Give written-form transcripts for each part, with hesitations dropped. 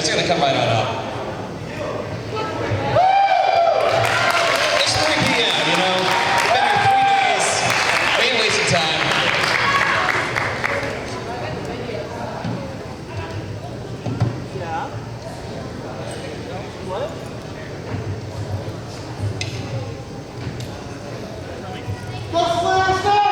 it's gonna come right on up. It's 3 p.m., you know? Been here 3 days. We ain't wasting time. Yeah. What? What's last night?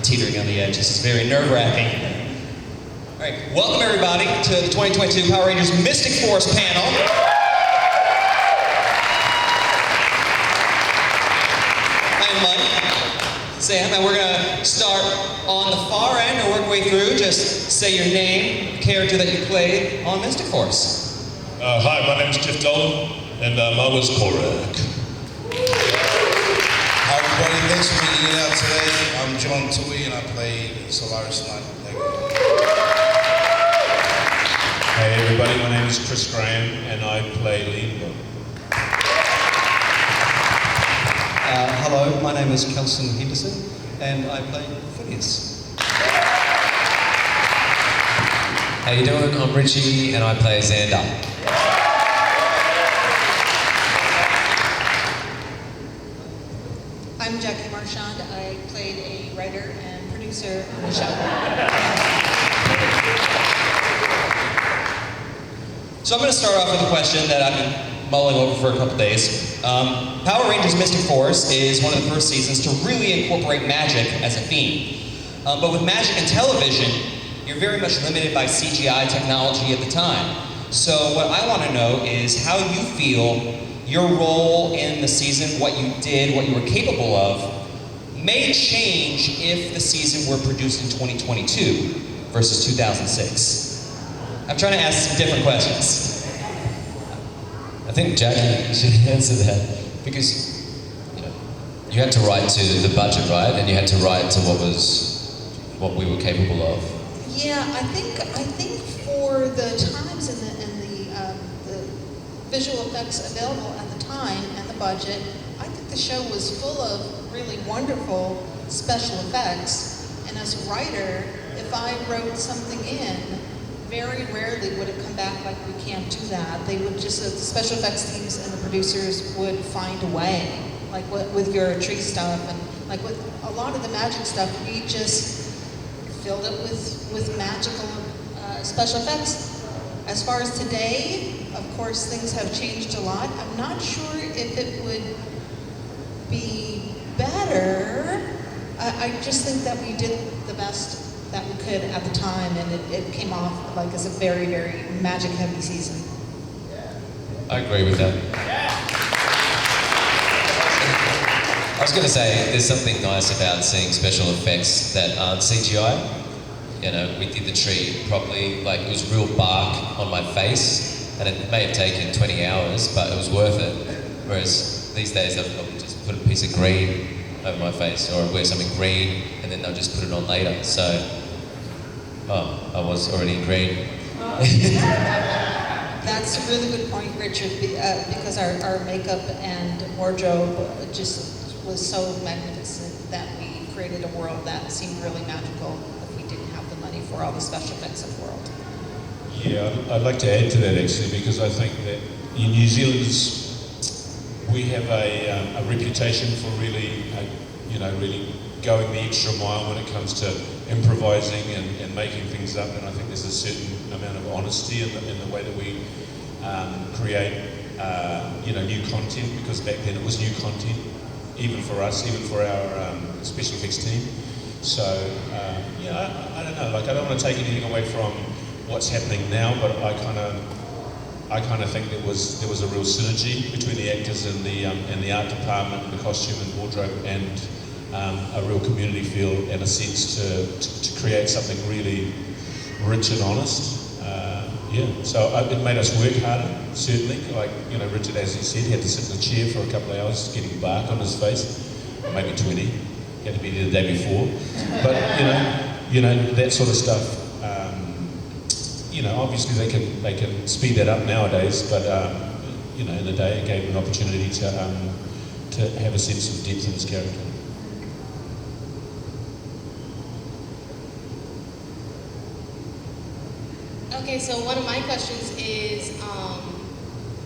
Teetering on the edge. This is very nerve-wracking. All right, welcome everybody to the 2022 Power Rangers Mystic Force panel. I'm Mike, Sam, and we're gonna start on the far end and work our way through. Just say your name, character that you played on Mystic Force. Hi, my name is Geoffery Doland, and I was Korak. Hi everybody, thanks for meeting me out today. I'm John Tui and I play Solaris Knight. Thank you. Hey everybody, my name is Chris Graham, and I play Leadbot. Hello, my name is Kelson Henderson, and I play Phineas. How you doing? I'm Richie, and I play Xander. I'm Jackie Marchand. I played a writer and producer on the show. So I'm going to start off with a question that I've been mulling over for a couple days. Power Rangers Mystic Force is one of the first seasons to really incorporate magic as a theme. But with magic and television, you're very much limited by CGI technology at the time. So what I want to know is how you feel your role in the season, what you did, what you were capable of, may change if the season were produced in 2022 versus 2006. I'm trying to ask some different questions. I think Jackie should answer that because you had to write to the budget, right? And you had to write to what we were capable of. Yeah, I think for the times and the visual effects available at the time and the budget, I think the show was full of really wonderful special effects. And as a writer, if I wrote something in, very rarely would it come back like we can't do that. They would just, the special effects teams and the producers would find a way. Like with your tree stuff and like with a lot of the magic stuff, we just filled it with magical special effects. As far as today, of course, things have changed a lot. I'm not sure if it would be better. I just think that we did the best that we could at the time, and it came off like as a very, very magic-heavy season. I agree with that. I was going to say, there's something nice about seeing special effects that aren't CGI. You know, we did the tree properly, like it was real bark on my face, and it may have taken 20 hours, but it was worth it. Whereas these days, I'll just put a piece of green over my face, or wear something green, and then they'll just put it on later. So, I was already in green. That's a really good point, Richard, because our makeup and wardrobe just was so magnificent that we created a world that seemed really magical if we didn't have the money for all the special effects of the world. Yeah, I'd like to add to that actually, because I think that in New Zealand, we have a reputation for really, really going the extra mile when it comes to improvising and making things up. And I think there's a certain amount of honesty in the way that we create, new content, because back then it was new content, even for us, even for our special effects team. So, I don't know. Like, I don't want to take anything away from what's happening now, but I kind of think there was a real synergy between the actors and the art department, the costume and wardrobe, and a real community feel and a sense to create something really, rich and honest. So it made us work harder, certainly. Like, Richard, as he said, he had to sit in a chair for a couple of hours getting bark on his face, maybe 20. He had to be there the day before. But, that sort of stuff, obviously they can speed that up nowadays, but, in the day it gave him an opportunity to have a sense of depth in his character. Okay, so one of my questions is,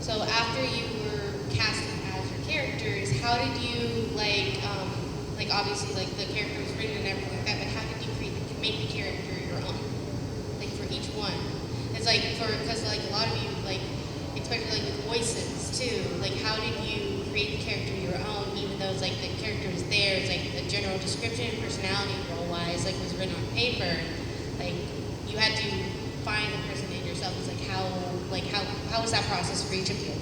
so after you were casted as your characters, how did you obviously the character was written and everything like that, but how did you make the character your own, for each one? It's because a lot of you especially with voices too, how did you create the character your own, even though it's the character is there, it's the general description, personality, role-wise, was written on paper, you had to find the person in yourself. It's how was that process for each of you?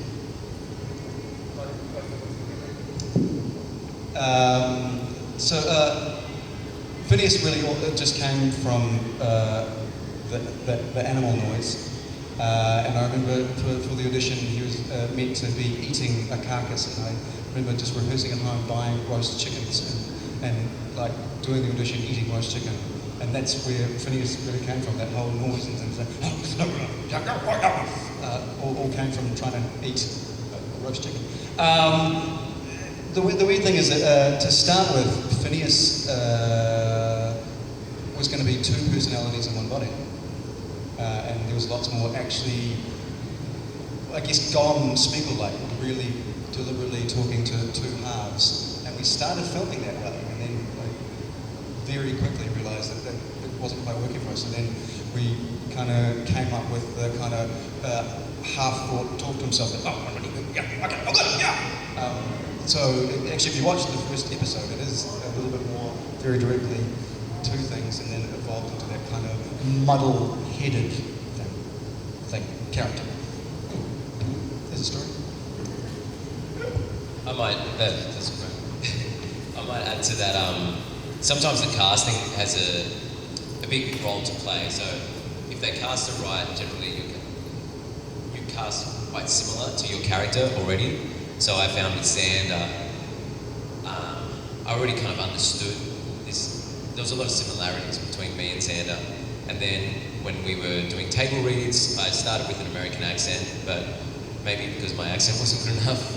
Phineas really just came from the animal noise. And I remember for the audition he was meant to be eating a carcass, and I remember just rehearsing at home, buying roast chickens and doing the audition, eating roast chicken. And that's where Phineas really came from, that whole noise and things all came from trying to eat roast chicken. The weird thing is that to start with, Phineas was going to be two personalities in one body. And there was lots more actually, I guess, gone Spiegel-like, really deliberately talking to two halves. And we started filming that way, and then very quickly realised that it wasn't quite working for us. And then we kind of came up with the kind of half-thought talk to himself that, oh, I'm really good, yeah, okay, oh good, yeah. So actually, if you watch the first episode, it is a little bit more very directly two things, and then it evolved into that kind of muddle-headed thing character. There's a story. That's great. I might add to that. Sometimes the casting has a big role to play. So if they cast it right, generally you cast quite similar to your character already. So I found with Xander, I already kind of understood this. There was a lot of similarities between me and Xander. And then when we were doing table reads, I started with an American accent, but maybe because my accent wasn't good enough,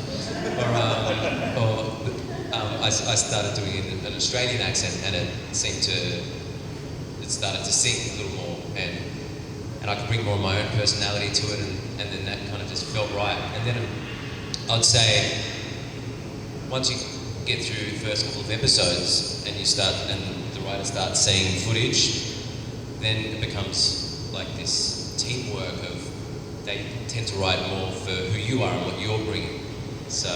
I started doing an Australian accent, and it started to sink a little more, and I could bring more of my own personality to it, and then that kind of just felt right. And then I'd say once you get through the first couple of episodes and the writer starts seeing footage, then it becomes like this teamwork of they tend to write more for who you are and what you're bringing. So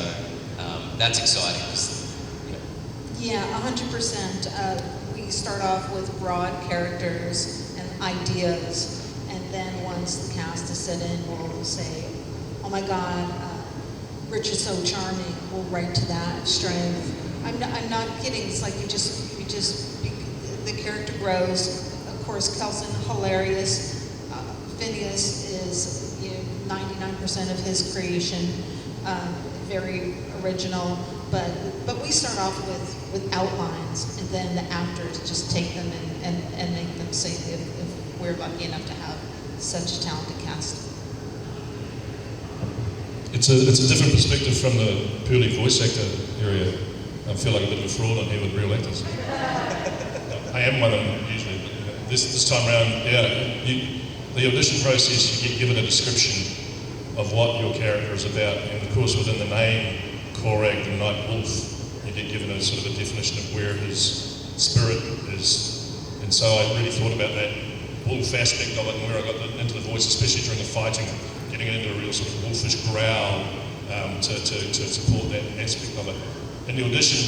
that's exciting. Yeah, 100%. We start off with broad characters and ideas, and then once the cast is set in, we'll say, oh my God, Rich is so charming, we'll write to that strength. I'm not kidding, it's like the character grows. Of course, Kelson, hilarious. Phineas is 99% of his creation, very original. But we start off with outlines, and then the actors just take them and make them sing if we're lucky enough to have such a talented cast. It's a different perspective from the purely voice actor area. I feel like a bit of a fraud on here with real actors. I am one of them usually, but this time around, the audition process, you get given a description of what your character is about, and of course within the name, Korag, the Night Wolf, you get given a sort of a definition of where his spirit is. And so I really thought about that wolf aspect of it, and where I got into the voice, especially during the fighting, getting it into a real sort of wolfish growl to support that aspect of it. In the audition,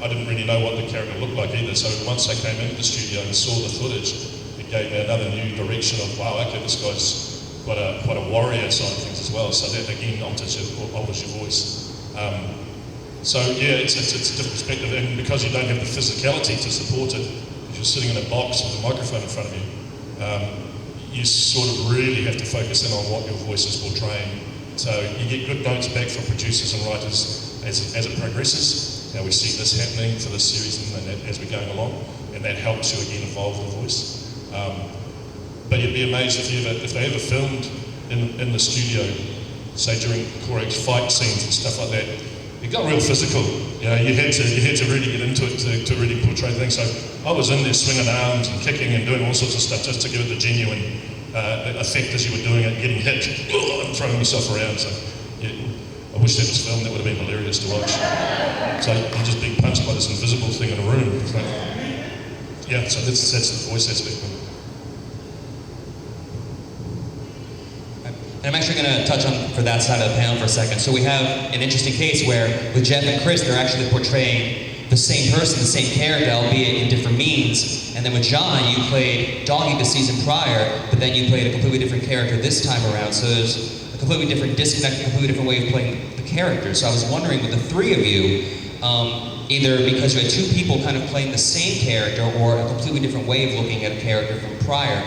I didn't really know what the character looked like either, so once I came into the studio and saw the footage, it gave me another new direction of, wow, okay, this guy's quite a warrior side of things as well, so that again alters your voice. So yeah, it's a different perspective, and because you don't have the physicality to support it, if you're sitting in a box with a microphone in front of you, you sort of really have to focus in on what your voice is portraying. So you get good notes back from producers and writers as it progresses. Now we see this happening for this series and as we're going along, and that helps you again evolve the voice. But you'd be amazed if they ever filmed in the studio, say during Korag's fight scenes and stuff like that. It got real physical. You know, you had to really get into it to really portray things. So I was in there swinging arms and kicking and doing all sorts of stuff just to give it the genuine effect as you were doing it, getting hit and throwing yourself around. So yeah, I wish that was filmed. That would have been hilarious to watch. So you're just being punched by this invisible thing in a room. So, yeah, so that's the voice aspect of it. And I'm actually going to touch on for that side of the panel for a second. So we have an interesting case where with Jeff and Chris, they're actually portraying the same person, the same character, albeit in different means. And then with John, you played Doggy the season prior, but then you played a completely different character this time around. So there's a completely different disconnect, a completely different way of playing the character. So I was wondering with the three of you, either because you had two people kind of playing the same character or a completely different way of looking at a character from prior,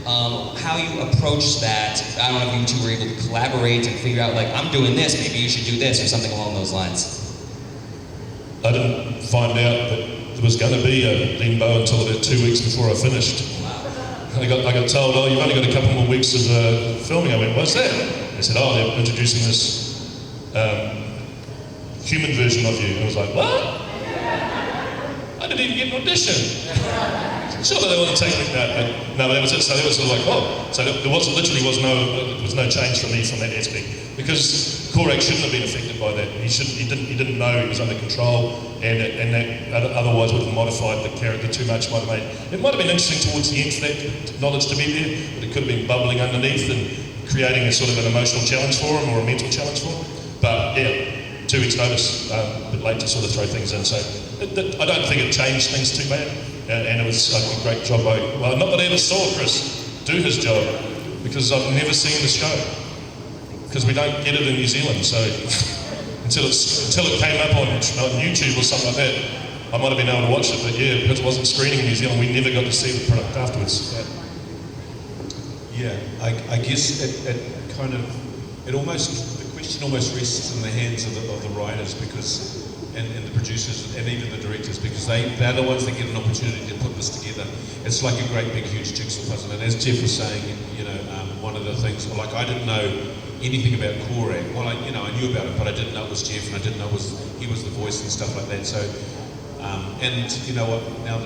how you approach that. I don't know if you two were able to collaborate and figure out, like, I'm doing this, maybe you should do this, or something along those lines. I didn't find out that there was going to be a limbo until about 2 weeks before I finished. I got told, oh, you've only got a couple more weeks of filming. I went, what's that? They said, oh, they're introducing this human version of you. And I was like, what? I didn't even get an audition. Sure, they want to take me. No, that was it. So that was sort of like, oh. So there was no change for me from that aspect, because Korag shouldn't have been affected by that. He didn't know he was under control, and that otherwise would have modified the character too much. It might have been interesting towards the end for that knowledge to be there, but it could have been bubbling underneath and creating a sort of an emotional challenge for him or a mental challenge for him. But yeah, 2 weeks notice, a bit late to sort of throw things in. So I don't think it changed things too bad. And it was a great job not that I ever saw Chris do his job, because I've never seen the show, because we don't get it in New Zealand. So until it came up on YouTube or something like that, I might have been able to watch it. But yeah, because it wasn't screening in New Zealand, we never got to see the product afterwards. Yeah, I guess the question almost rests in the hands of the writers, because and the producers and even the directors, because they're the ones that get an opportunity to put this together. It's like a great big huge jigsaw puzzle. And as Jeff was saying, one of the things, like, I didn't know anything about Korag. Well, I knew about it, but I didn't know it was Jeff, and I didn't know he was the voice and stuff like that. So, and you know what? Now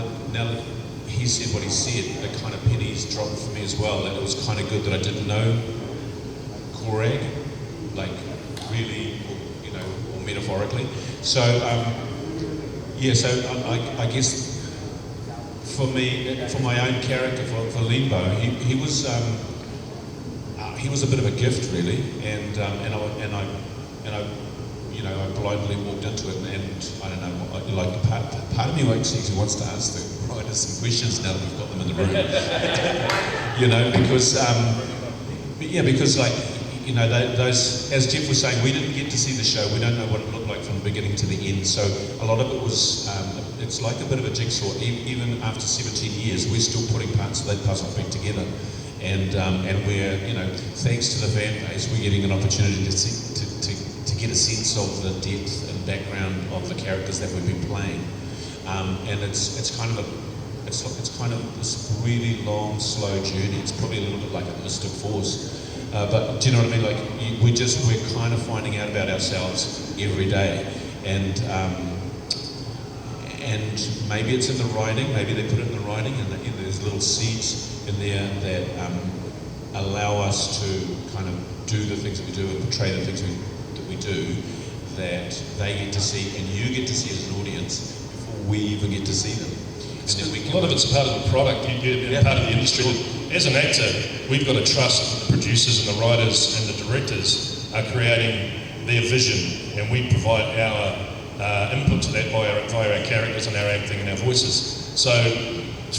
that he said what he said, the kind of pennies dropped for me as well. And it was kind of good that I didn't know Korag, like really, or metaphorically. So, I guess for me, for my own character, for Limbo, he was a bit of a gift, really, and I politely walked into it, and I don't know, like part of me actually wants to ask the writers some questions now that we've got them in the room, because like. Those, as Jeff was saying, we didn't get to see the show. We don't know what it looked like from the beginning to the end. So a lot of it was, it's like a bit of a jigsaw. Even after 17 years, we're still putting parts of that puzzle back together. And we're, thanks to the fan base, we're getting an opportunity to get a sense of the depth and background of the characters that we've been playing. And it's kind of this really long, slow journey. It's probably a little bit like a Mystic Force. But do you know what I mean? Like we're kind of finding out about ourselves every day, and maybe it's in the writing. Maybe they put it in the writing, and there's little seeds in there that allow us to kind of do the things that we do and portray the things that we do, that they get to see and you get to see as an audience before we even get to see them. A lot of it's part of the product, part of the industry. As an actor, we've got to trust that the producers and the writers and the directors are creating their vision, and we provide our input to that via our characters and our acting and our voices. So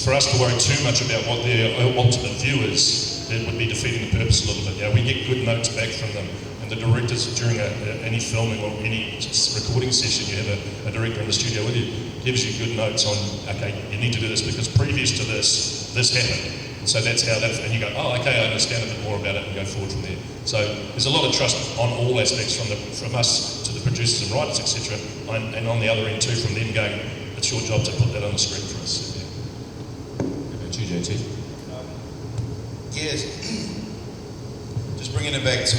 for us to worry too much about what their ultimate view is, it would be defeating the purpose a little bit. We get good notes back from them. The directors, during any filming or any recording session, you have a director in the studio with you, gives you good notes on, okay, you need to do this because previous to this happened. And so that's how that, and you go, oh, okay, I understand a bit more about it and go forward from there. So there's a lot of trust on all aspects from us to the producers and writers, etc. And on the other end too, from them going, it's your job to put that on the screen for us. Yeah. How about you, JT? Yes. Just bringing it back to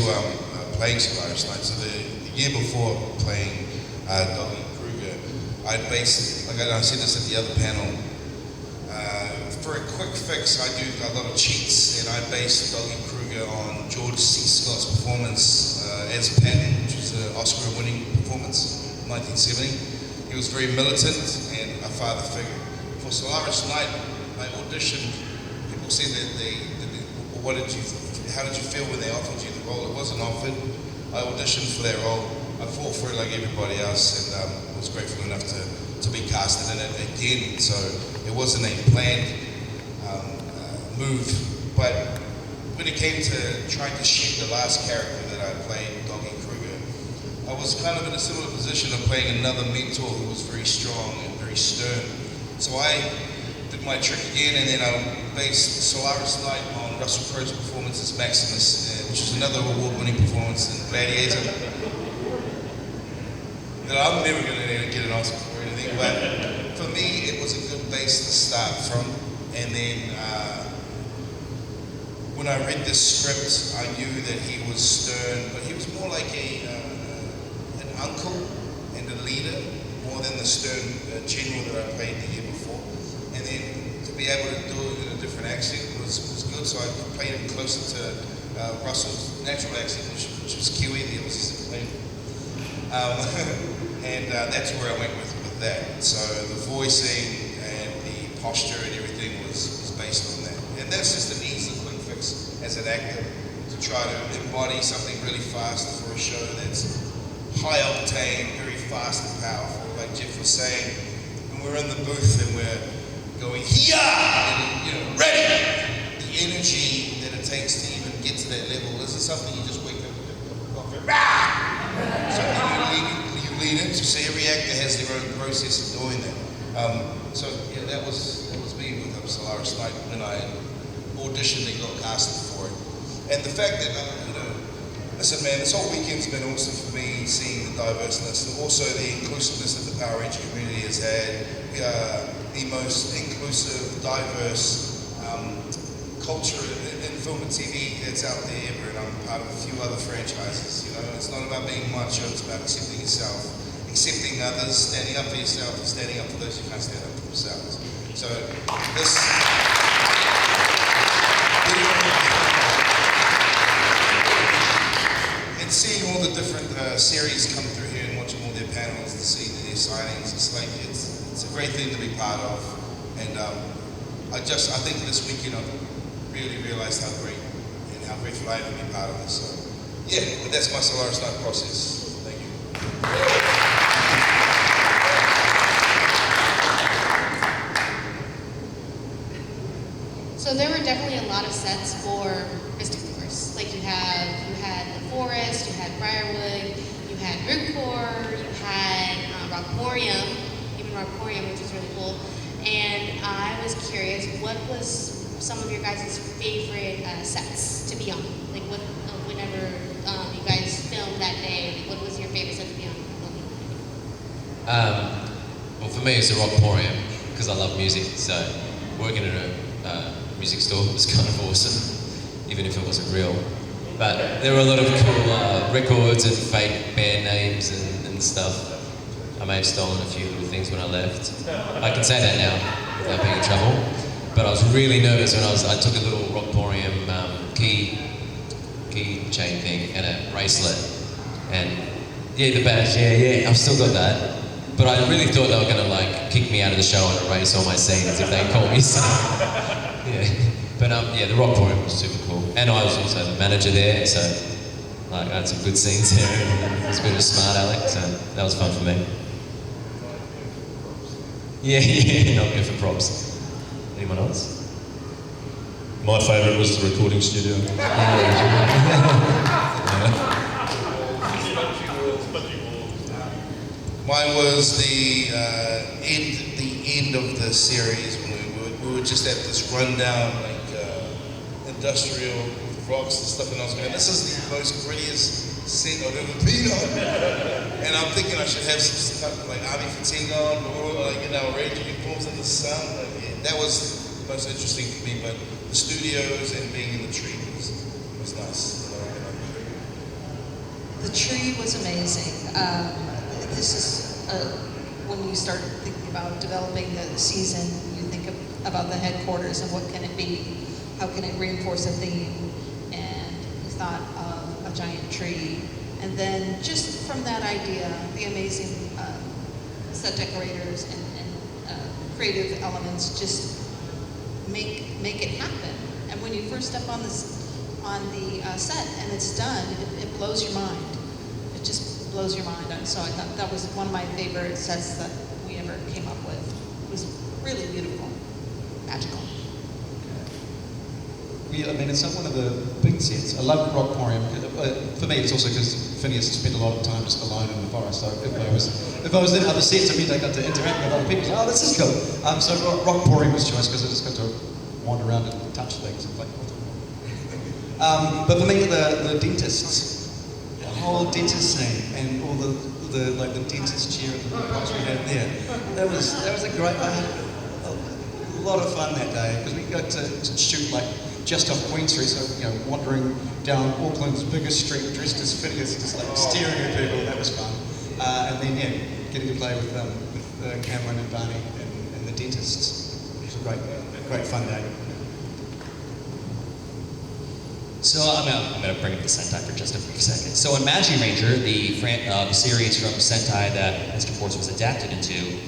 playing Solaris Night. So the year before playing Doggy Kruger, I based, like I said this at the other panel, for a quick fix, I do a lot of cheats, and I based Doggy Kruger on George C. Scott's performance as Patton, which was an Oscar-winning performance in 1970. He was very militant and a father figure. For Solaris Night, I auditioned. People said that how did you feel when they offered you the role? It wasn't offered. I auditioned for that role. I fought for it like everybody else, and was grateful enough to be casted in it again. So it wasn't a planned move, but when it came to trying to shape the last character that I played, Doggy Kruger, I was kind of in a similar position of playing another mentor who was very strong and very stern. So I did my trick again, and then I based Solaris Night on Russell Crowe's performance as Maximus, which was another award-winning performance in Gladiator. That I'm never going to get an Oscar for anything, but for me, it was a good base to start from. And then when I read this script, I knew that he was stern, but he was more like an uncle and a leader, more than the stern general that I played the year before. And then to be able to do it in a different accent was good, so I played him closer to Russell's natural accent, which was Kiwi, the Aussies that played. And that's where I went with that. So the voicing and the posture and everything was based on that. And that's just an easy quick fix as an actor, to try to embody something really fast for a show that's high octane, very fast and powerful. Like Jeff was saying, when we're in the booth and we're going, here, and ready, the energy that it takes to even get to that level isn't something you just wake up and something you lean into. So every actor has their own process of doing that. So yeah, that was me with Solaris Night when I auditioned and got casted for it. And the fact that listen, man, this whole weekend's been awesome for me, seeing the diverseness and also the inclusiveness that the Power Ranger community has had. We are the most inclusive, diverse culture in film and TV that's out there ever, and I'm part of a few other franchises. It's not about being macho, it's about accepting yourself, accepting others, standing up for yourself, and standing up for those who can't stand up for themselves. So this. And seeing all the different series come through here and watching all their panels to see their signings, it's a great thing to be part of. And I think this weekend I've really realized how great and how grateful I am to be part of this. So yeah, but that's my Solaris Night process. Thank you. So there were definitely a lot of sets for Mystic Force. Like you had the forest, you had Briarwood, you had Rootcore, you had Rockporium, which was really cool. And I was curious, what was some of your guys' favorite sets to be on? Like whenever you guys filmed that day, what was your favorite set to be on? Well, for me, it's the Rockporium because I love music. So working at a music store was kind of awesome, even if it wasn't real. But there were a lot of cool records and fake band names and stuff. I may have stolen a few little things when I left. I can say that now without being in trouble. But I was really nervous when I took a little Rockporium key chain thing and a bracelet. And yeah, the badge, yeah, I've still got that. But I really thought they were gonna kick me out of the show and erase all my scenes if they called me something. Yeah. But yeah, the Rockporium was super cool. And I was also the manager there, so I had some good scenes there. It was a bit of a smart aleck, so that was fun for me. Yeah, not good for props. Anyone else? My favourite was the recording studio. Mine was the end of the series when we were just at this rundown industrial with rocks and stuff, and I was going, this is the most prettiest set I've ever been on. And I'm thinking I should have some stuff like army fatigue on, or like, you know, red uniforms in the sun. Like, yeah, that was most interesting for me, but the studios and being in the tree was nice. The tree was amazing. This is when you start thinking about developing the season, you think about the headquarters and what can it be, how can it reinforce a theme, and we thought of a giant tree. And then just from that idea, the amazing set decorators and creative elements just make it happen. And when you first step on the set and it's done, it blows your mind. It just blows your mind. And so I thought that was one of my favorite sets that we ever came up with. It was really beautiful, magical. I mean, it's not one of the big sets. I love Rockporium. For me, it's also because Phineas spent a lot of time just alone in the forest. So if I was in other sets, I mean, I got to interact with other people. So, oh, this is cool. So Rockporium was choice because I just got to wander around and touch things and play with them. But for me, the dentists, the whole dentist scene, and all the dentist chair and the props we had there, that was a great. I had a lot of fun that day because we got to shoot like just off Queen Street, so wandering down Auckland's biggest street dressed as Phineas, just like staring at people. That was fun. And then getting to play with Cameron and Barney and the dentists. It was a great fun day. So I'm going to bring up the Sentai for just a brief second. So in Magi Ranger, the series from Sentai that Mr. Force was adapted into,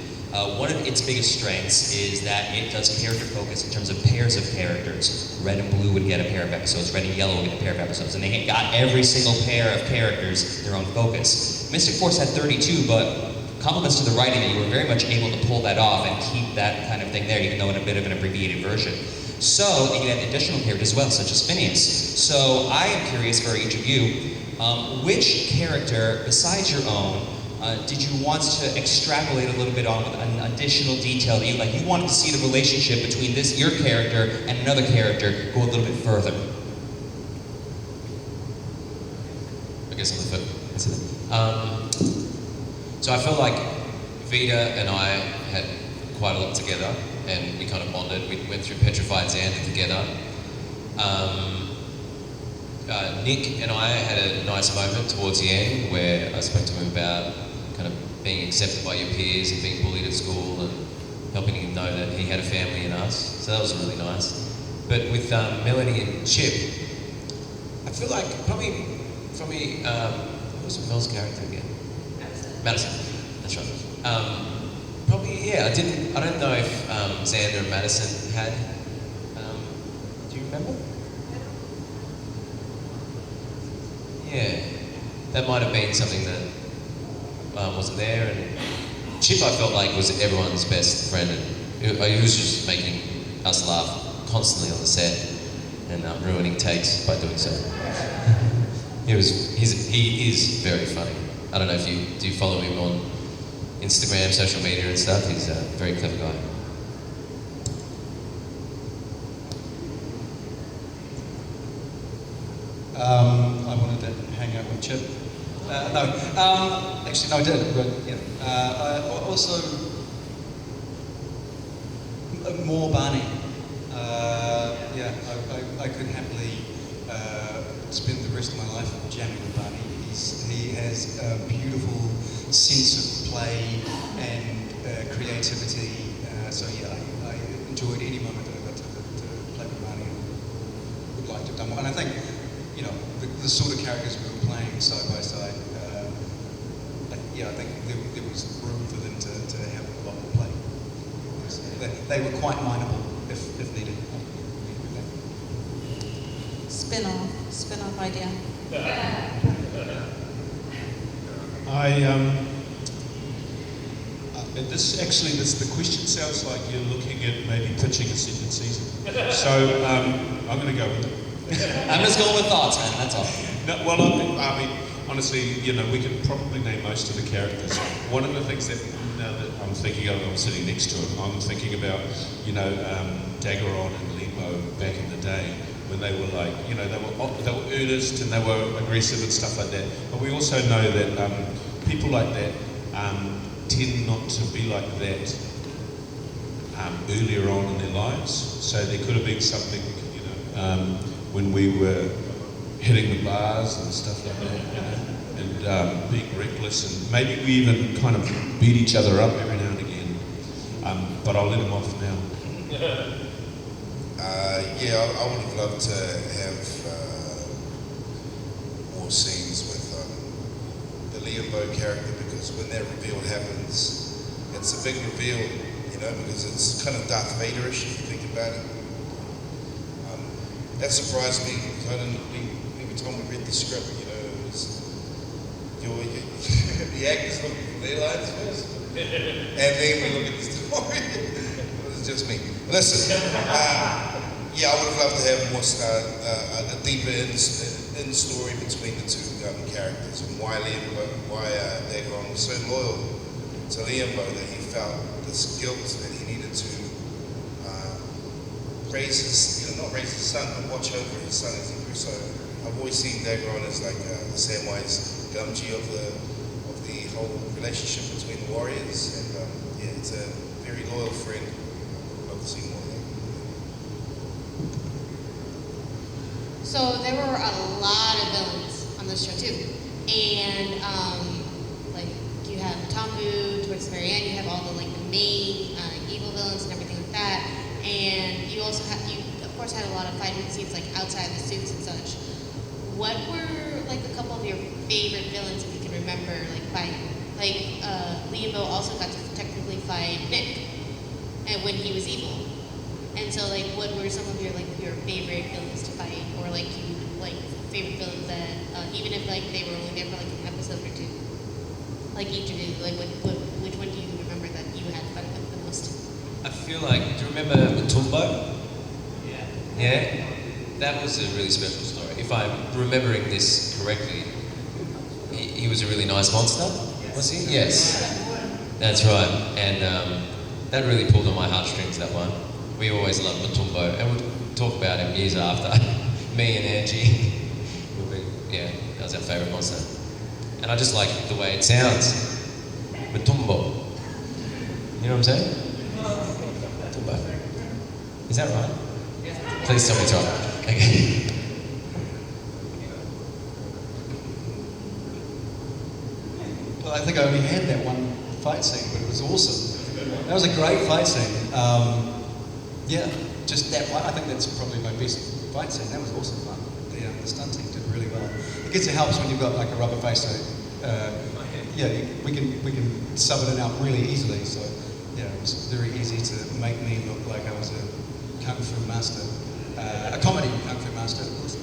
one of its biggest strengths is that it does character focus in terms of pairs of characters. Red and Blue would get a pair of episodes, Red and Yellow would get a pair of episodes, and they got every single pair of characters their own focus. Mystic Force had 32, but compliments to the writing that you were very much able to pull that off and keep that kind of thing there, even though in a bit of an abbreviated version. So, you had additional characters as well, such as Phineas. So, I am curious for each of you, which character, besides your own, did you want to extrapolate a little bit on with an additional detail that you wanted to see the relationship between your character and another character go a little bit further? I guess on the foot. So I felt like Vita and I had quite a lot together, and we kind of bonded. We went through Petrified Xander together. Nick and I had a nice moment towards the end where I spoke to him about kind of being accepted by your peers and being bullied at school and helping him know that he had a family in us. So that was really nice. But with Melanie and Chip, I feel like probably what was Mel's character again? Madison. That's right. Probably, yeah, I don't know if Xander and Madison had, do you remember? Yeah, that might have been something that wasn't there. And Chip, I felt like, was everyone's best friend. And he was just making us laugh constantly on the set and ruining takes by doing so. He is very funny. I don't know if do you follow him on Instagram, social media and stuff. He's a very clever guy. I wanted to hang out with Chip. Actually, no, I did. But, yeah. I also, more Barney. I could happily spend the rest of my life jamming with Barney. He has a beautiful sense of play and creativity. I enjoyed any moment that I got to play with Barney and would like to have done more. And I think, the sort of characters we were playing side by side, I think there was room for them to have a lot more play. They were quite mineable if needed. Spin-off idea. The question sounds like you're looking at maybe pitching a second season. So I'm going to go with it. I'm just going with thoughts, man, that's all. No, well, I mean, honestly, we can probably name most of the characters. One of the things that, now that I'm thinking of, I'm sitting next to him, I'm thinking about, Daggeron and Limbo back in the day. when they were like, you know, they were earnest and they were aggressive and stuff like that. But we also know that people like that tend not to be like that earlier on in their lives. So there could have been something, you know, when we were hitting the bars and stuff like that, you know, and being reckless, and maybe we even kind of beat each other up every now and again. But I'll let him off now. Yeah, I would have loved to have more scenes with the Liam Bow character, because when that reveal happens, it's a big reveal, you know, because it's kind of Darth Vader-ish if you think about it. That surprised me, because I didn't, every time we read the script, you know, it was, the actors looking for their lines first, and then we look at the story. It was just me. Listen, yeah, I would have loved to have more, a deeper in story between the two characters, and why Dagon was so loyal to Liam Bow that he felt this guilt that he needed to raise his, you know, not raise his son, but watch over his son as he grew. So I've always seen Dagon as like the Samwise Gamgee of the whole relationship between the warriors, and yeah, it's a very loyal friend. I'd love to see more of that. So there were a lot of villains on this show too, and like you have Tombu towards the very end. You have all the like the main evil villains and everything like that, and you also have of course had a lot of fighting scenes like outside the suits and such. What were like a couple of your favorite villains, if you can remember, like fighting? Like Liam Bow also got to technically fight Nick, and when he was evil. And so, like, what were some of your favorite villains to fight, or like you like favorite villains that even if like they were only there for like an episode or two, like each of you, like which one do you remember that you had fun with the most? I feel like, do you remember Matumbo? Yeah. Yeah? That was a really special story. If I'm remembering this correctly, he was a really nice monster, was he? Yes. That's right. And that really pulled on my heartstrings, that one. We always loved Matumbo, and we'd talk about him years after. Me and Angie, yeah, that was our favourite monster. And I just like the way it sounds. Matumbo. You know what I'm saying? Matumbo. Is that right? Please tell me it's right. Okay. Well, I think I only had that one fight scene, but it was awesome. That was a great fight scene. Yeah, just that one. I think that's probably my best fight scene. That was awesome fun. The stunt team did really well. I guess it helps when you've got like a rubber face, so yeah, we can sub it out really easily. So yeah, it was very easy to make me look like I was a kung fu master, a comedy kung fu master, of course.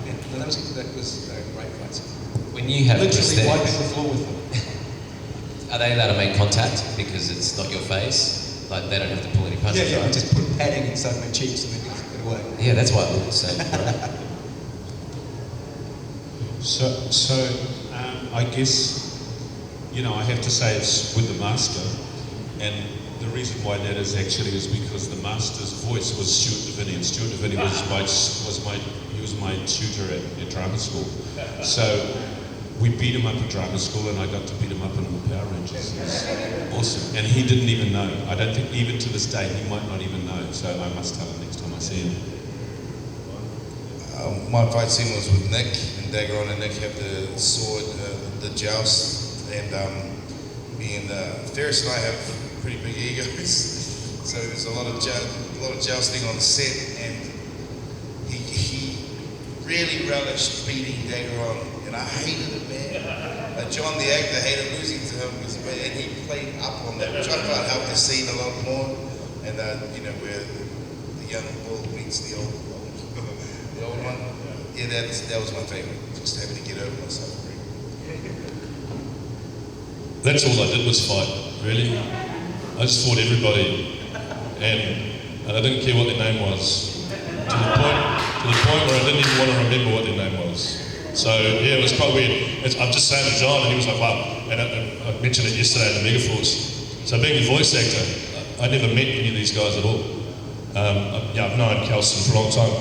Yeah, but that was a great fight scene. When you have literally wiping the floor with them. Are they allowed to make contact because it's not your face? Like they don't have to pull any punches, yeah, right? we just put padding inside my cheeks and then get away. Yeah, that's why I would say. So I guess, you know, I have to say it's with the master, and the reason why that is actually is because the master's voice was Stuart Deviney, and Stuart Deviney was my tutor at drama school. So we beat him up at drama school, and I got to beat him up in the Power Rangers. It was awesome. And he didn't even know. I don't think, even to this day, he might not even know. So I must tell him next time I see him. My fight scene was with Nick, and Dagon and Nick have the sword, the joust, and me and Ferris and I have pretty big egos. So there's a lot of jousting on the set, and he really relished beating Dagon. And I hated it, man. John, the actor, hated losing to him, and he played up on that, which I thought helped the scene a lot more. And you know, where the young bull meets the old one. Yeah, that was my favorite. Just having to get over myself. That's all I did was fight, really. I just fought everybody, and I didn't care what their name was, to the point where I didn't even want to remember what their name was. So yeah, it was quite weird. I'm just saying to John, and he was like, wow. And I mentioned it yesterday in the Megaforce. So being a voice actor, I never met any of these guys at all. Yeah, I've known Kelson for a long time.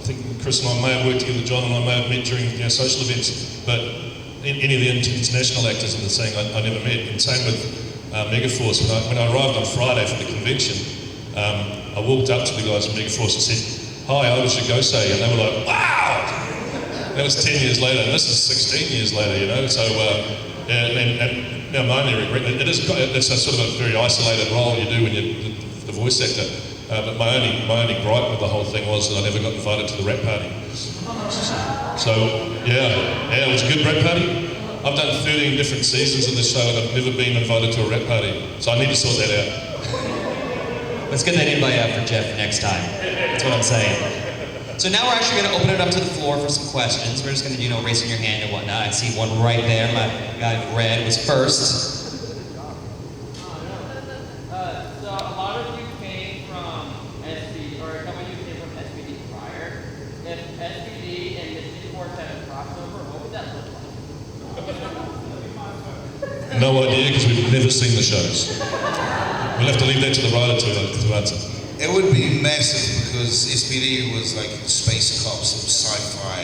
think Chris and I may have worked together, John and I may have met during social events, but any of the international actors in the scene I never met. And same with Megaforce. When I arrived on Friday for the convention, I walked up to the guys from Megaforce and said, "Hi, I was your Gosei," and they were like, "Wow!" That was 10 years later, and this is 16 years later, you know. So, and now my only regret, it's a sort of a very isolated role you do when you're the voice actor. But my only gripe with the whole thing was that I never got invited to the rap party. So yeah, it was a good rap party. I've done 13 different seasons of this show and I've never been invited to a rap party. So I need to sort that out. Let's get that invite out for Jeff next time. That's what I'm saying. So now we're actually going to open it up to the floor for some questions. We're just going to, raising your hand and whatnot. I see one right there. My guy in red was first. So a lot of you came from SPD, or some of you came from SPD prior. If SPD and Mystic Force had a crossover, what would that look like? No idea, because we've never seen the shows. We'll have to leave that to the writer to answer. It would be massive because SPD was like space cops and sci-fi,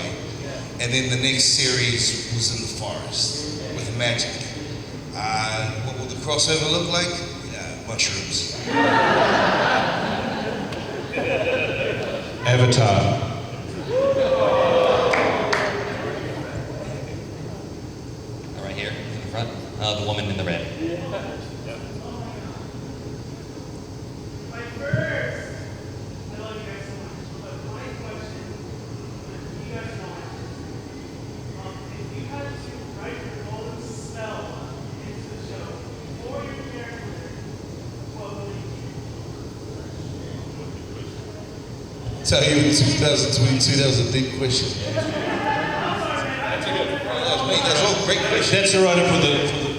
and then the next series was in the forest with magic. What will the crossover look like? Mushrooms. Avatar. Right here in the front. The woman in the red. Tell you in 2022, that was a deep question. That's all great questions. That's the writer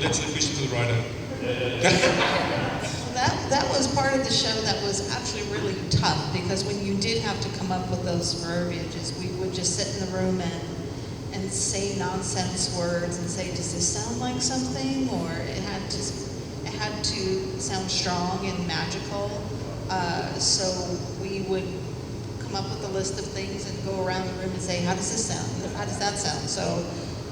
that's the question for the writer. That was part of the show that was actually really tough because when you did have to come up with those verbiages, we would just sit in the room and say nonsense words and say, does this sound like something? Or it had to sound strong and magical. So we would come up with a list of things and go around the room and say, how does this sound? How does that sound? So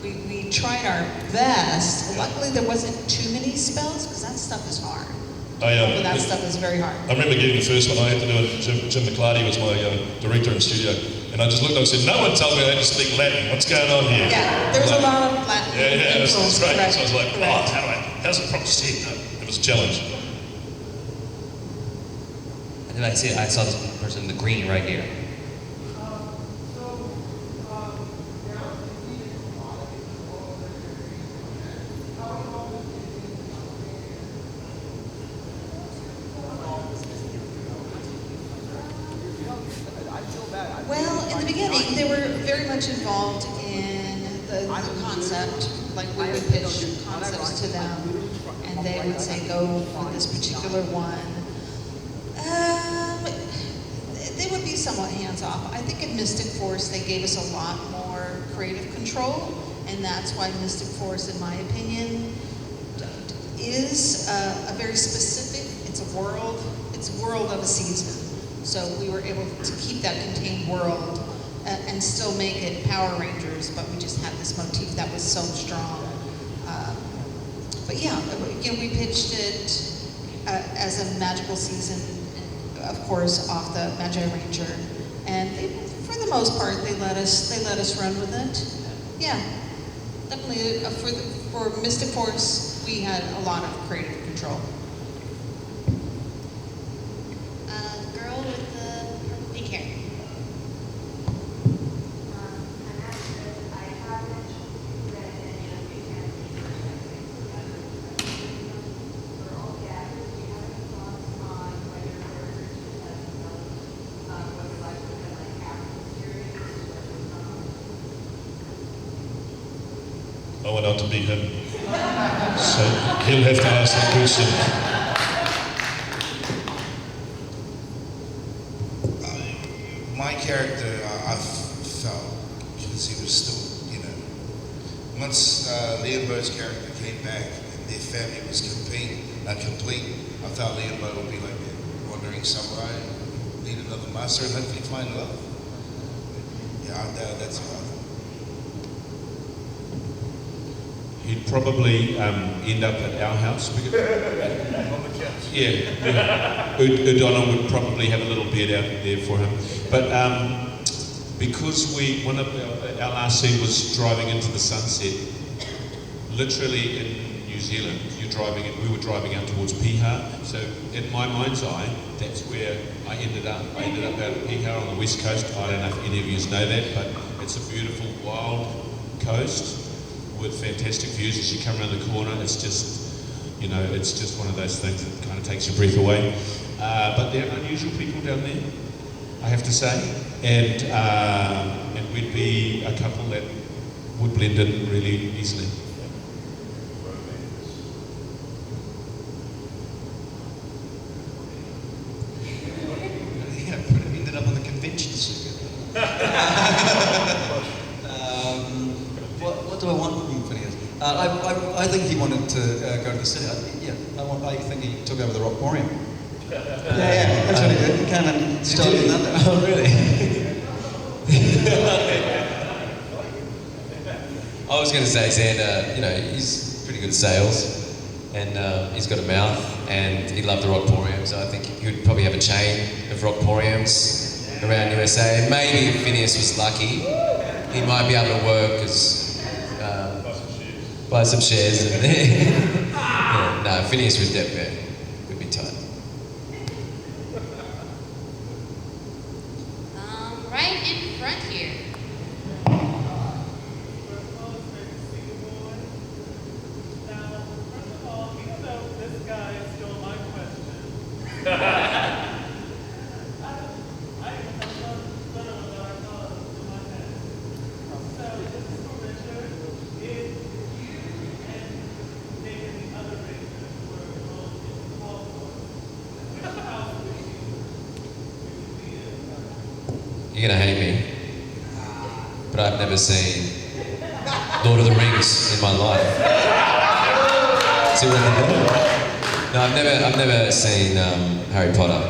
we tried our best. Luckily, there wasn't too many spells because that stuff is hard. That stuff is very hard. I remember getting the first one. I had to do it. Jim McClarty was my director in studio, and I just looked up and said, "No one told me I had to speak Latin. What's going on here?" Yeah, there was a lot of Latin. Yeah, that's right. Correct. So I was like, how's it properly said? It was a challenge. And then I saw this person in the green right here. Well, in the beginning, they were very much involved in the concept. Like we would pitch concepts to them, and they would say, "Go with this particular one." They would be somewhat hands-off. I think at Mystic Force, they gave us a lot more creative control, and that's why Mystic Force, in my opinion, is a very specific. It's a world of a season. So we were able to keep that contained world and still make it Power Rangers, but we just had this motif that was so strong. But yeah, again, we pitched it as a magical season, of course, off the Magi Ranger, and for the most part, they let us run with it. Yeah, definitely for Mystic Force, we had a lot of creative control. I went on to beat him. So he'll have to ask that question. My character, I felt, because he was still, once Liam Bo's character came back and their family was complete, I thought Liam Bo would be like a wandering samurai, need another master, and hopefully find love. That's how I thought. He'd probably end up at our house. On the couch. Yeah. O'Donnell would probably have a little bed out there for him. But because one of our last scene was driving into the sunset, literally in New Zealand, we were driving out towards Piha. So in my mind's eye, that's where I ended up. I ended up out at Piha on the west coast. I don't know if any of you know that, but it's a beautiful wild coast with fantastic views as you come around the corner. It's just, it's just one of those things that kind of takes your breath away. But they're unusual people down there, I have to say. And we'd be a couple that would blend in really easily. Ended up on the convention circuit. What do I want from him, Phineas? I think he wanted to go to the city. I think he took over the Rockmorium. Yeah, that's what he did. He came and started in London. Oh, really? I was going to say, Xander, he's pretty good at sales, and he's got a mouth, and he loved the Rockmorium, so I think he would probably have a chain of Rockmoriums around USA. Maybe if Phineas was lucky, he might be able to work as buy some shares. And no, Phineas was definitely could be tight. Right in front here. You're gonna hate me, but I've never seen Lord of the Rings in my life. See what I mean? No, I've never seen Harry Potter.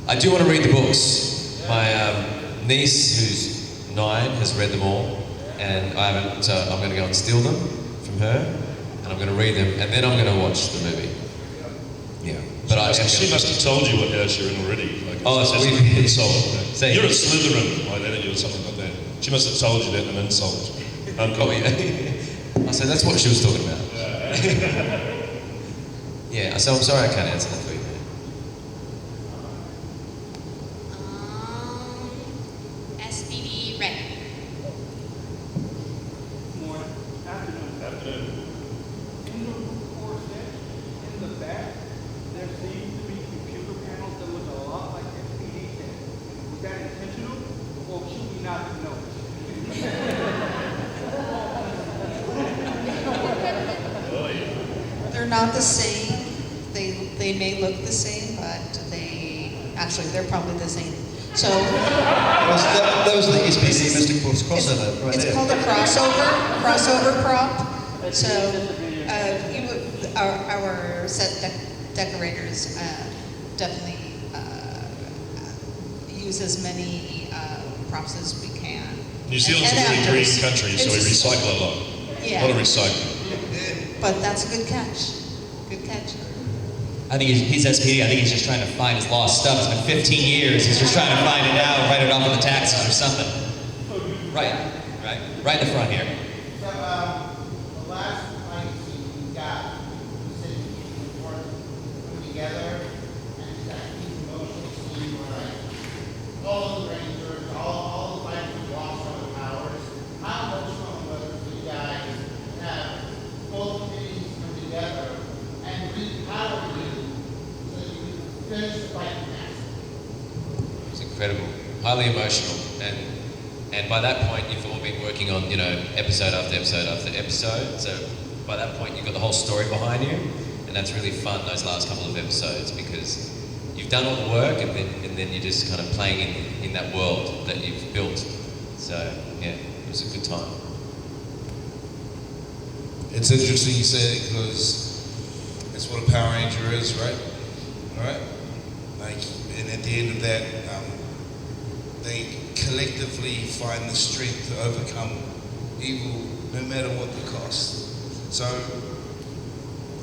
I do want to read the books. My niece, who's 9, has read them all, and I haven't. So I'm going to go and steal them from her, and I'm going to read them, and then I'm going to watch the movie. Yeah, but She must have told you what house you're in already. So an insult. Say- You're a Slytherin, like that, or something like that. She must have told you that in an insult. Oh yeah. So that's what she was talking about. Yeah. So I'm sorry I can't answer that for you. SPD red. Morning. Afternoon. In the report section, in the back, there seems to be computer panels that look a lot like SPD tags. Was that intentional, or should we not have noticed? They're not the same. They may look the same, but they're probably the same. So That was the SPD Mystic Force crossover right it's there. called a crossover prop. So our set decorators definitely use as many props as we can. New Zealand's And a very green actors. country, so we It's just- recycle a lot. Yeah. A lot of recycling. But that's a good catch. Good catch. I think he's SPD. I think he's just trying to find his lost stuff. It's been 15 years. He's just trying to find it out, write it off on the taxes or something. Right in the front here. So, the last fight scene we got, the city report put together, and it's that huge emotional scene where all the Rangers, all the fighters lost some of the powers. How emotional was it for you guys to have both teams come together and repower you so that you could finish the fight match? It's incredible, highly emotional, and by that point you've all been working on episode after episode after episode. So by that point you've got the whole story behind you, and that's really fun. Those last couple of episodes because you've done all the work, and then you're just kind of playing in that world that you've built. So yeah, it was a good time. It's interesting you say it because that's what a Power Ranger is, right? All right? Like, and at the end of that, they collectively find the strength to overcome evil, no matter what the cost. So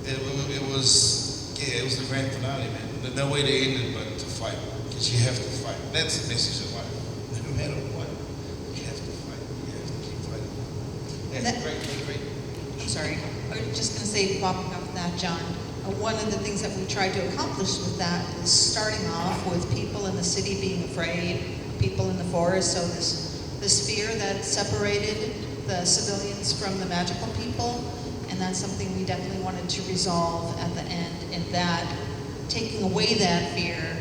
it was the grand finale, man. There's no way to end it but to fight, because you have to fight. That's the message of life. No matter what, you have to fight. You have to keep fighting. Yeah, great. I'm sorry, I was just going to say, popping off that, John, one of the things that we tried to accomplish with that is starting off with people in the city being afraid, people in the forest, so this fear that separated the civilians from the magical people, and that's something we definitely wanted to resolve at the end, in that taking away that fear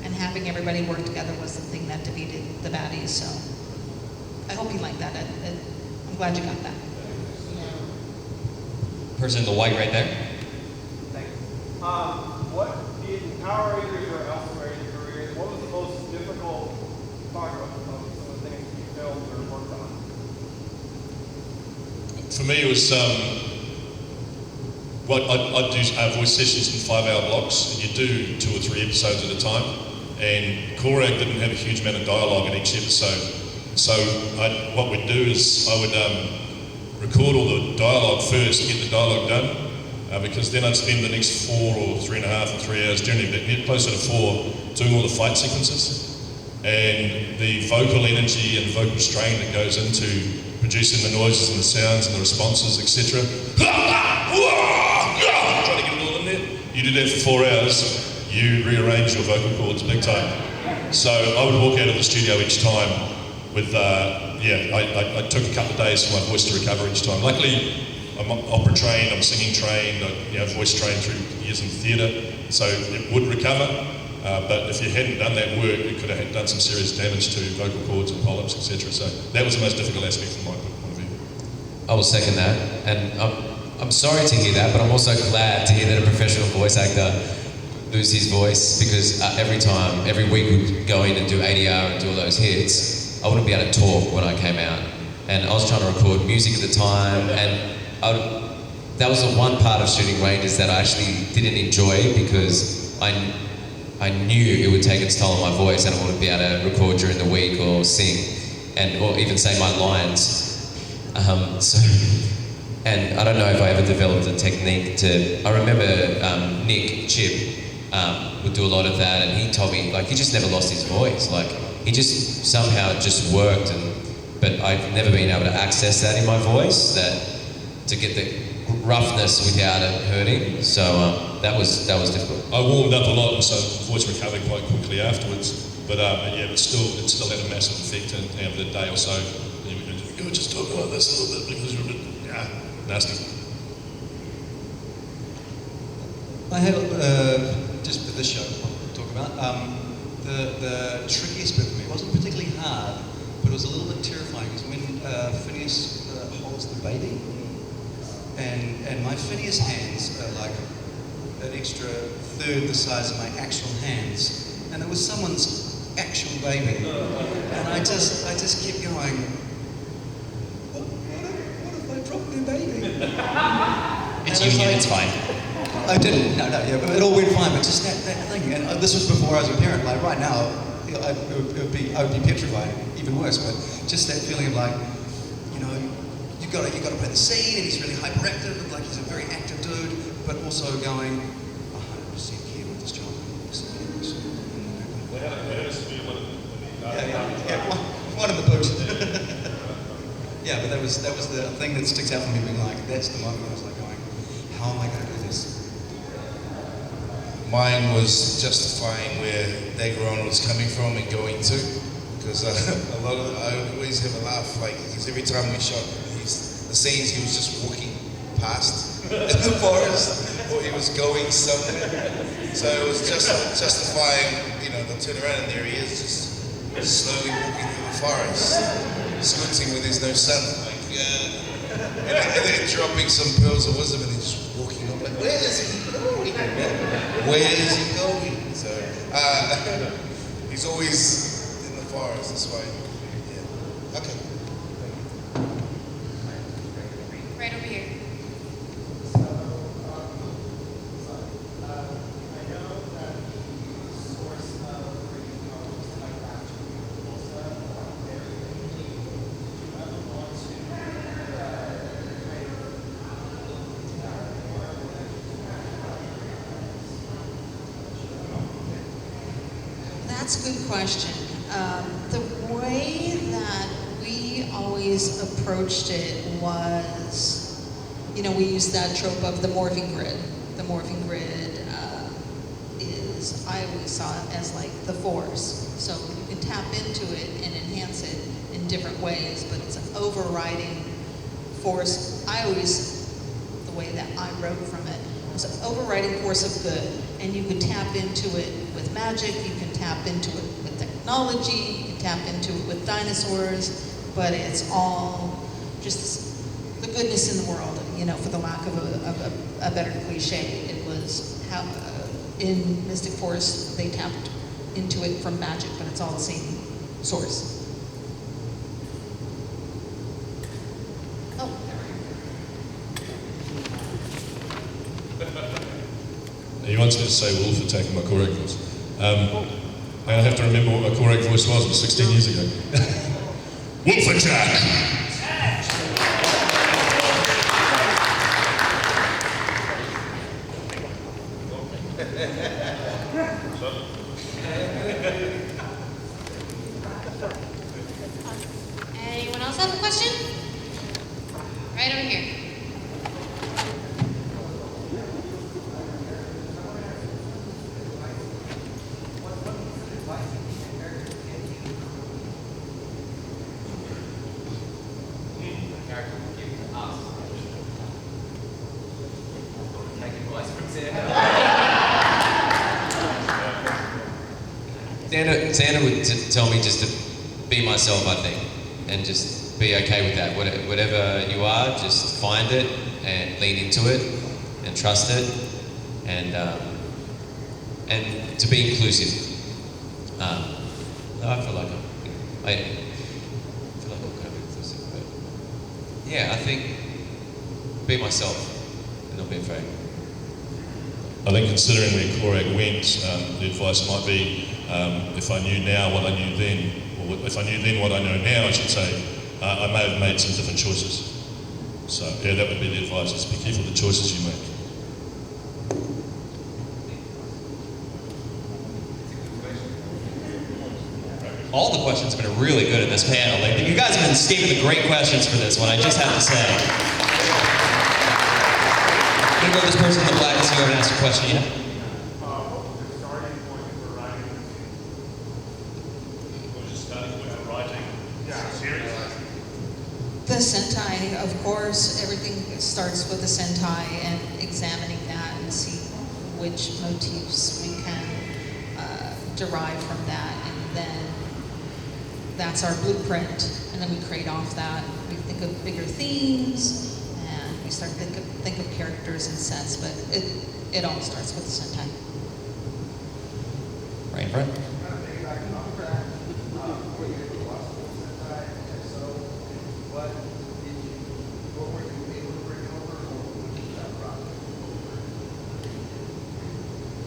and having everybody work together was the thing that defeated the baddies. So I hope you like that. I'm glad you got that. Person in the white right there. Thanks. What in Power Rangers or elsewhere in your career, what was the most difficult part of some of the things you filmed or worked on? For me, it was I'd do voice sessions in 5-hour blocks, and you do 2 or 3 episodes at a time. And Korak didn't have a huge amount of dialogue in each episode, so what we'd do is I would record all the dialogue first, get the dialogue done, because then I'd spend the next 4 or 3.5 or 3 hours, generally closer to 4, doing all the fight sequences. And the vocal energy and vocal strain that goes into producing the noises and the sounds and the responses, etc. Try to get it all in there. You do that for 4 hours, you rearrange your vocal cords big time. So I would walk out of the studio each time with, I took a couple of days for my voice to recover each time. Luckily, I'm opera trained, I'm singing trained, voice trained through years in theatre, so it would recover. But if you hadn't done that work, you could have done some serious damage to vocal cords and polyps, etc. So that was the most difficult aspect from my point of view. I will second that, and I'm sorry to hear that, but I'm also glad to hear that a professional voice actor lose his voice, because every week we'd go in and do ADR and do all those hits. I wouldn't be able to talk when I came out, and I was trying to record music at the time, and that was the one part of shooting Rangers that I actually didn't enjoy, because I knew it would take its toll on my voice, and I wouldn't be able to record during the week or sing, or even say my lines. And I don't know if I ever developed a technique to. I remember Nick Chip would do a lot of that, and he told me he just never lost his voice. He just somehow just worked, but I've never been able to access that in my voice, to get the roughness without it hurting. So that was difficult. I warmed up a lot, and so the voice recovered quite quickly afterwards. But it still had a massive effect at the end of the day or so. You were just talking like this a little bit because you're a bit nasty. I had, just for this show, to talk about, the trickiest bit for me, it wasn't particularly hard, but it was a little bit terrifying, because when Phineas holds the baby, and my Phineas hands are like an extra third the size of my actual hands, and it was someone's actual baby, and I just kept going, what if I drop their baby? It's union, like, it's fine. I didn't, but it all went fine, but just that thing, and this was before I was a parent. Right now, I would be petrified, even worse, but just that feeling of you've got to play the scene, and he's really hyperactive, and he's a very active dude, but also going 100% care with this child. One of the books. Yeah, but that was the thing that sticks out for me, being that's the moment I was going, how am I going to do this? Mine was justifying where Daggeron was coming from and going to, because I always have a laugh, because every time we shot the scenes, he was just walking past in the forest, or he was going somewhere. So it was just justifying, they'll turn around and there he is, just slowly walking through the forest, squinting when there's no sun, and then dropping some pearls of wisdom, and then just walking up, where is he going? Where is he going? So he's always in the forest. That's why. Yeah. Okay. Right over here. I know that the source of creating colors like that also That's a good question. The way that we always approached it was, we used that trope of the morphing grid. The morphing grid I always saw it as like the force. So you can tap into it and enhance it in different ways, but it's an overriding force. The way that I wrote from it, was an overriding force of good. And you can tap into it with magic, you can tap into it with technology, you can tap into it with dinosaurs, but it's all just the goodness in the world, for the lack of a better cliche. It was how, in Mystic Force, they tapped into it from magic, but it's all the same source. Oh. You once me to say Wolf for taking my correct voice. And I have to remember what my correct voice was 16 years ago. Wolf attack! Anyone else have a question? Right over here. Xander would tell me just to be myself, I think, and just be okay with that. Whatever you are, just find it and lean into it and trust it, and to be inclusive. I feel like I'm kind of inclusive, but yeah, I think be myself and not be afraid. I think considering where Korak went, the advice might be, if I knew now what I knew then, or if I knew then what I know now, I should say, I may have made some different choices. So yeah, that would be the advice, is be careful of the choices you make. All the questions have been really good in this panel. Like, you guys have been stating the great questions for this one, I just have to say. I'm gonna go to this person in the black and see who haven't asked a question yet. What was the starting point for writing? What was the starting point for writing? Yeah, series. The Sentai, of course, everything starts with the Sentai and examining that and see which motifs we can derive from that, and then that's our blueprint, and then we create off that. We think of bigger themes, and we start to think of characters and sets, but it all starts with the Sentai. Right in front.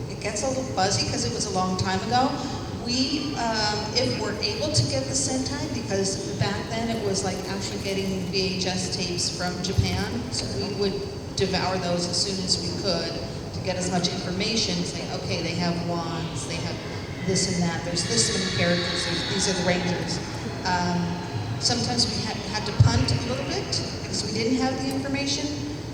It gets a little fuzzy because it was a long time ago. We, if we're able to get the Sentai, because back then it was like actually getting VHS tapes from Japan, so we would devour those as soon as we could to get as much information, say, okay, they have wands, they have this and that, there's this many characters, these are the Rangers. Sometimes we had to punt a little bit because we didn't have the information,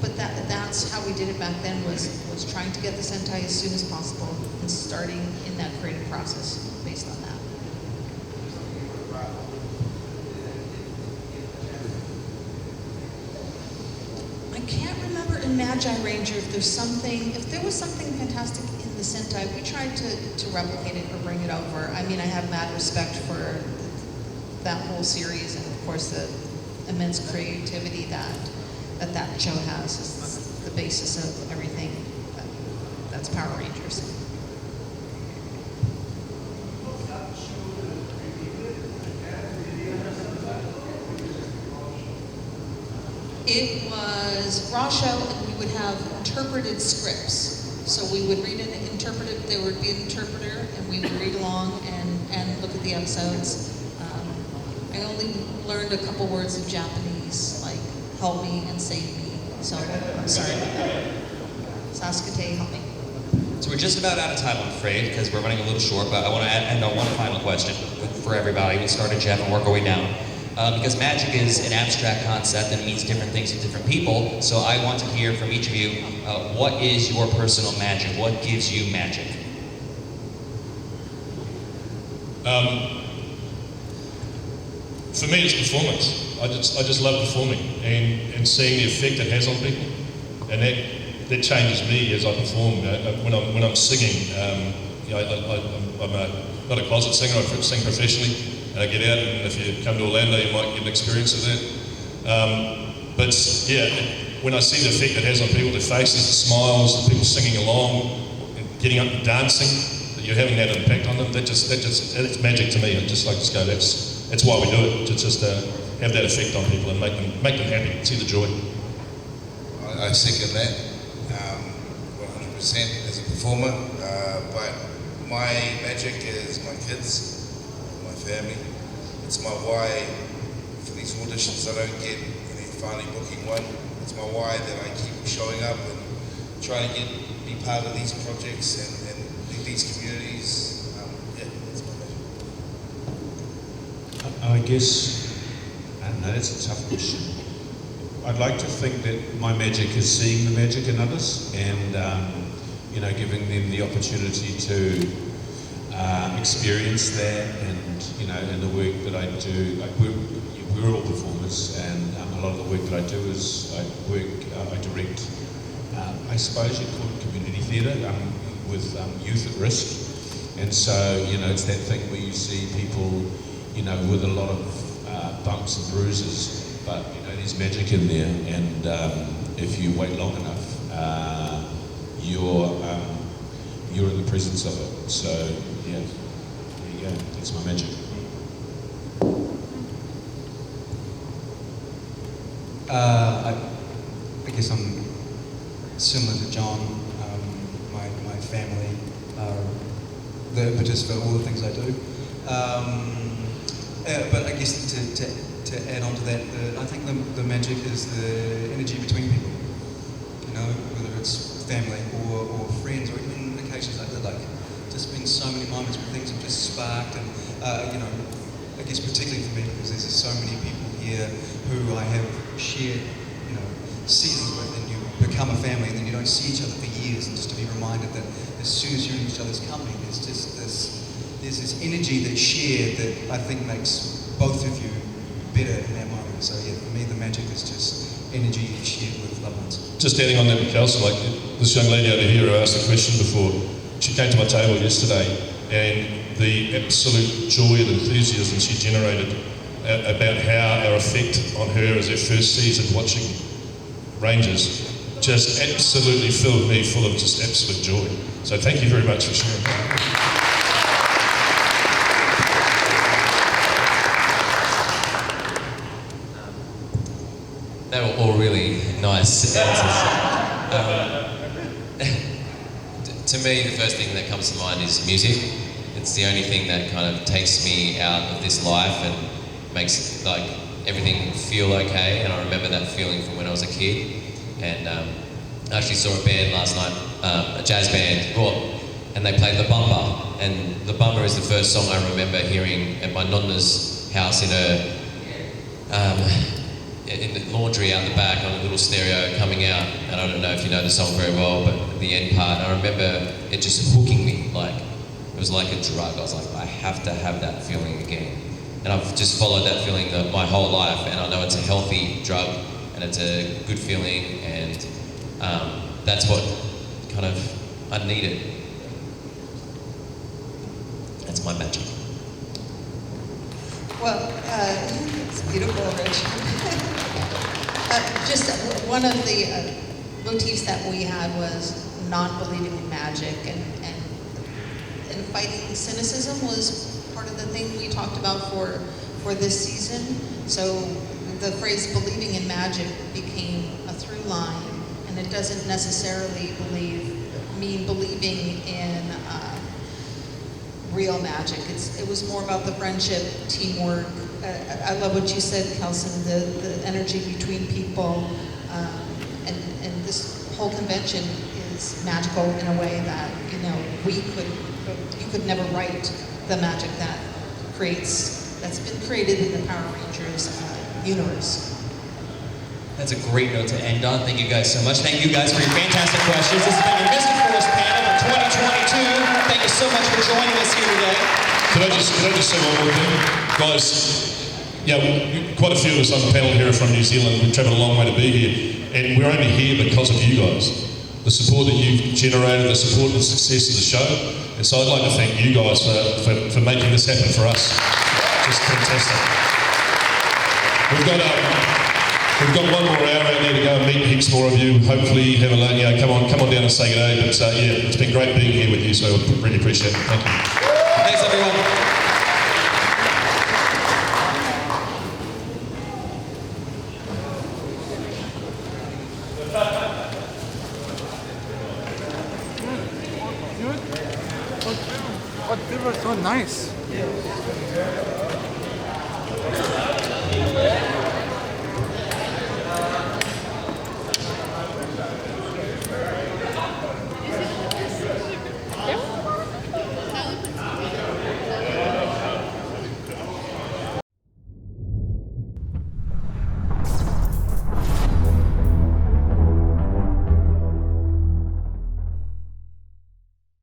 but that's how we did it back then, was trying to get the Sentai as soon as possible and starting in that creative process based on that. I can't remember in Magi Ranger if there was something fantastic in the Sentai. We tried to replicate it or bring it over. I mean, I have mad respect for that whole series, and of course the immense creativity that show has is the basis of everything that's Power Rangers. It was raw show, and we would have interpreted scripts. So we would read an interpreted, there would be an interpreter, and we would read along and look at the episodes. I only learned a couple words of Japanese, like help me and save me. So I'm sorry about that. Saskate, help me. So we're just about out of time, I'm afraid, because we're running a little short, but I want to end on one final question for everybody. We'll start at Jeff and work our way down. Because magic is an abstract concept and it means different things to different people, so I want to hear from each of you, what is your personal magic? What gives you magic? For me, it's performance. I just love performing and seeing the effect it has on people, and that changes me as I perform. When I'm singing, I'm not a closet singer. I sing professionally, and I get out. And if you come to Orlando, you might get an experience of that. But yeah, when I see the effect it has on people, their faces, the smiles, the people singing along, and getting up and dancing, that you're having that impact on them. That's magic to me. I just like to go. That's why we do it, to just have that effect on people and make them happy, see the joy. I second that 100% as a performer, but my magic is my kids, my family. It's my why for these auditions I don't get, and then finally booking one. It's my why that I keep showing up and trying to be part of these projects and these communities. Yeah, that's my magic. I guess, I don't know, that's a tough question. I'd like to think that my magic is seeing the magic in others and, giving them the opportunity to experience that, and, in the work that I do, we're all performers, and a lot of the work that I do is I direct, I suppose you'd call it community theatre with youth at risk. And so, it's that thing where you see people, with a lot of bumps and bruises, but there's magic in there, and if you wait long enough, you're in the presence of it. So yeah, there you go. That's my magic. I guess I'm similar to John. My family are the impetus for all the things I do. But I guess to add on to that, I think the magic is the energy between people. Whether it's family or friends, or even occasions like that. Like, just been so many moments where things have just sparked, and I guess particularly for me, because there's so many people here who I have shared, seasons with, and you become a family, and then you don't see each other for years, and just to be reminded that as soon as you're in each other's company, there's this energy that's shared that I think makes both of you better in that moment. So yeah, for me, the magic is just energy shared with loved ones. Just adding on that with Kelson, like this young lady over here who asked a question before, she came to my table yesterday, and the absolute joy and enthusiasm she generated about how our effect on her as her first season watching Rangers just absolutely filled me full of just absolute joy. So thank you very much for sharing that. They were all really nice answers. To me, the first thing that comes to mind is music. It's the only thing that kind of takes me out of this life and makes everything feel okay. And I remember that feeling from when I was a kid. And I actually saw a band last night, a jazz band, and they played The Bumper. And The Bumper is the first song I remember hearing at my nonna's house in the laundry out the back on a little stereo coming out. And I don't know if you know the song very well, but the end part, I remember it just hooking me. It was like a drug. I was like, I have to have that feeling again. And I've just followed that feeling my whole life, and I know it's a healthy drug and it's a good feeling, and that's what kind of I needed. That's my magic. Well, it's beautiful, Rich. Just one of the motifs that we had was not believing in magic, and fighting cynicism was part of the thing we talked about for this season. So the phrase "believing in magic" became a through line, and it doesn't necessarily mean believing in real magic. It was more about the friendship, teamwork. I love what you said, Kelson, the energy between people, and this whole convention is magical in a way that, you know, you could never write the magic that's been created in the Power Rangers universe. That's a great note to end on. Thank you guys so much. Thank you guys for your fantastic questions. This has been your Mystic Force panel for 2022. Thank you so much for joining us here today. Could I just say one more thing? Guys, yeah, quite a few of us on the panel here are from New Zealand. We've travelled a long way to be here. And we're only here because of you guys. The support that you've generated, the support and the success of the show. And so I'd like to thank you guys for making this happen for us. Just fantastic. We've got one more hour out there to go and meet heaps more of you. Hopefully have a come on down and say good day. But yeah, it's been great being here with you, so I really appreciate it. Thank you. Thanks everyone. Oh, they were so nice.